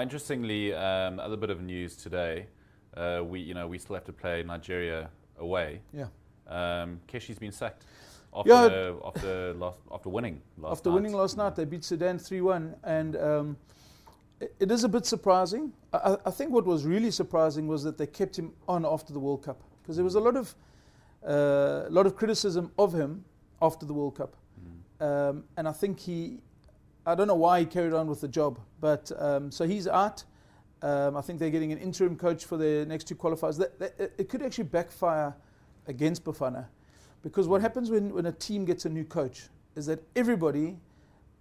Interestingly, a little bit of news today. We still have to play Nigeria away. Yeah. Keshi's been sacked after winning last night. They beat Sudan 3-1, and it is a bit surprising. I think what was really surprising was that they kept him on after the World Cup, because there was a lot of criticism of him after the World Cup, and I think I don't know why he carried on with the job, but so he's out. I think they're getting an interim coach for their next two qualifiers. It could actually backfire against Bafana, because what happens when a team gets a new coach is that everybody,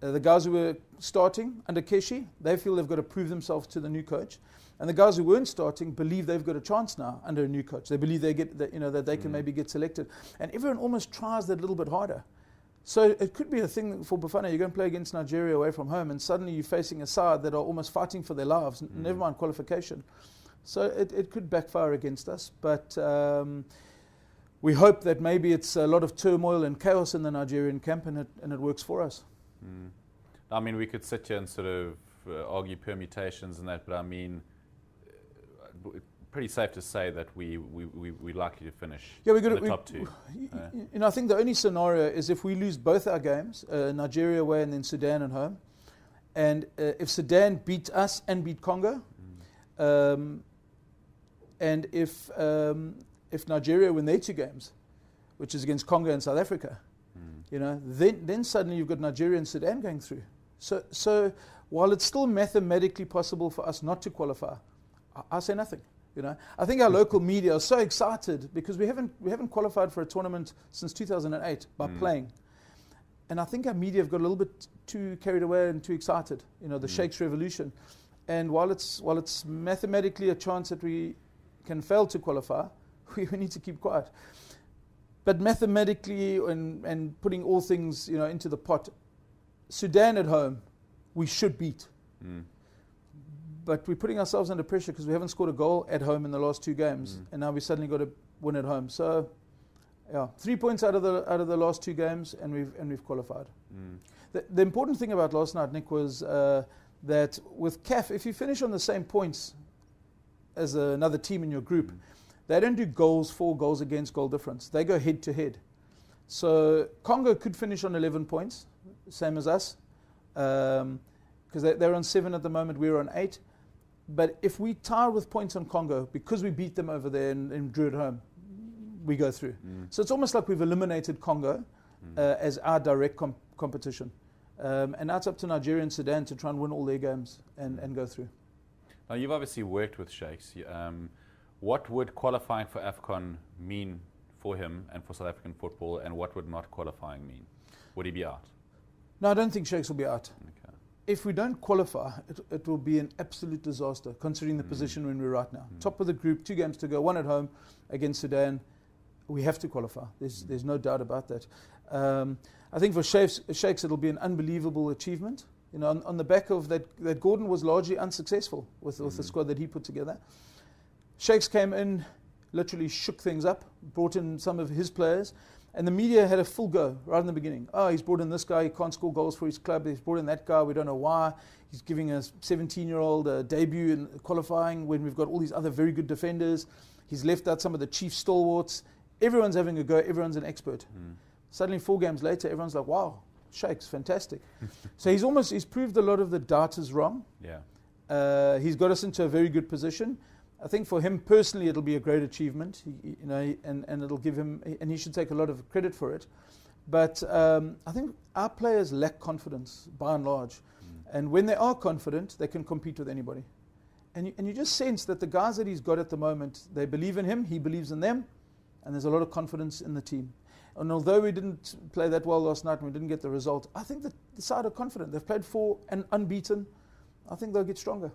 the guys who were starting under Keshi, they feel they've got to prove themselves to the new coach, and the guys who weren't starting believe they've got a chance now under a new coach. They believe that they can maybe get selected, and everyone almost tries that a little bit harder. So it could be a thing for Bafana. You're going to play against Nigeria away from home, and suddenly you're facing a side that are almost fighting for their lives, never mind qualification. So it could backfire against us, but we hope that maybe it's a lot of turmoil and chaos in the Nigerian camp, and it works for us. I mean, we could sit here and sort of argue permutations and that, but I mean, pretty safe to say that we're likely to finish in the top two. I think the only scenario is if we lose both our games, Nigeria away and then Sudan at home, and if Sudan beat us and beat Congo, and if Nigeria win their two games, which is against Congo and South Africa, then suddenly you've got Nigeria and Sudan going through. So while it's still mathematically possible for us not to qualify, I say nothing. I think our local media are so excited because we haven't qualified for a tournament since 2008 by playing, and I think our media have got a little bit too carried away and too excited. The Sheikh's revolution, and while it's mathematically a chance that we can fail to qualify, we need to keep quiet. But mathematically and putting all things into the pot, Sudan at home we should beat. But we're putting ourselves under pressure because we haven't scored a goal at home in the last two games, and now we suddenly got to win at home. So, 3 points out of the last two games, and we've qualified. The important thing about last night, Nick, was that with CAF, if you finish on the same points as another team in your group, they don't do goals for, goals against, goal difference. They go head to head. So Congo could finish on 11 points, same as us, because they're on 7 at the moment. We're on 8. But if we tie with points on Congo, because we beat them over there and drew at home, we go through. So it's almost like we've eliminated Congo as our direct competition. And now it's up to Nigeria and Sudan to try and win all their games and go through. Now, you've obviously worked with Sheikhs. What would qualifying for AFCON mean for him and for South African football, and what would not qualifying mean? Would he be out? No, I don't think Sheikhs will be out. Okay. If we don't qualify, it will be an absolute disaster, considering the position when we're right now. Top of the group, 2 games to go, 1 at home against Sudan. We have to qualify. There's no doubt about that. I think for Sheikhs it'll be an unbelievable achievement. On the back of that Gordon was largely unsuccessful with the squad that he put together. Sheikhs came in, literally shook things up, brought in some of his players, and the media had a full go right in the beginning. Oh, he's brought in this guy, he can't score goals for his club. He's brought in that guy, we don't know why. He's giving a 17-year-old a debut in qualifying when we've got all these other very good defenders. He's left out some of the chief stalwarts. Everyone's having a go, everyone's an expert. Suddenly 4 games later, everyone's like, wow, Sheikhs, fantastic. So he's proved a lot of the doubters wrong. Yeah. He's got us into a very good position. I think for him personally, it'll be a great achievement, and it'll give him, and he should take a lot of credit for it. But I think our players lack confidence by and large, and when they are confident, they can compete with anybody. And you just sense that the guys that he's got at the moment, they believe in him, he believes in them, and there's a lot of confidence in the team. And although we didn't play that well last night and we didn't get the result, I think that the side are confident. They've played 4 and unbeaten. I think they'll get stronger.